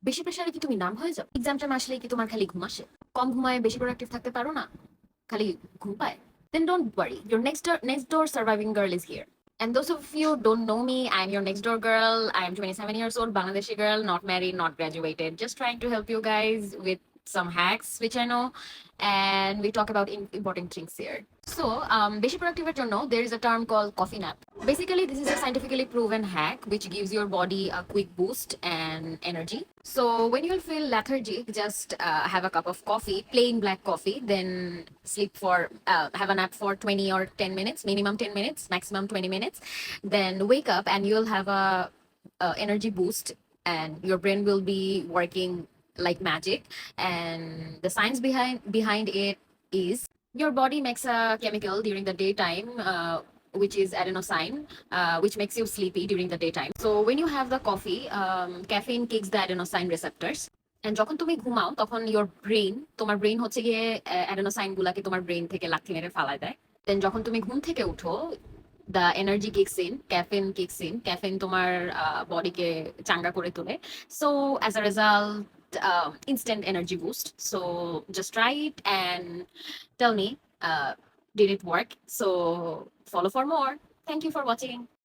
বেশি প্রেসারে কি তুমি নাম হয়ে যাও? এক্সাম টাইম আসলেই কি তোমার খালি ঘুম আসে? কম ঘুমায় বেশি প্রোডাক্টিভ থাকতে পারো না? খালি ঘুম পায়? Then don't worry. Your next door surviving girl is here. And those of you don't know me, I'm your next door girl. I'm 27 years old, Bangladeshi girl, not married, not graduated. Just trying to help you guys with some hacks, which I know, and we talk about important things here. So, বেশি productive জন্য, there is a term called coffee nap. Basically, this is a scientifically proven hack which gives your body a quick boost and energy. So, when you feel lethargic, just have a cup of coffee, plain black coffee, then sleep for, have a nap for 20 or 10 minutes, minimum 10 minutes, maximum 20 minutes. Then wake up and you'll have a energy boost and your brain will be working like magic. And the science behind it is your body makes a chemical during the daytime, which is adenosine, which makes you sleepy during the daytime. So when you have the coffee, caffeine kicks the adenosine receptors. And যখন তুমি ঘুমাও তখন তোমার brain হচ্ছে গিয়ে অ্যাডেনোসাইন গুলাকে তোমার brain থেকে লাথি মেরে ফালায় দেয়। দেন যখন তুমি ঘুম থেকে উঠো, the energy kicks in, caffeine তোমার বডিকে চাঙ্গা করে তোলে। So as a result, instant energy boost. So just try it and tell me, did it work? So follow for more. Thank you for watching.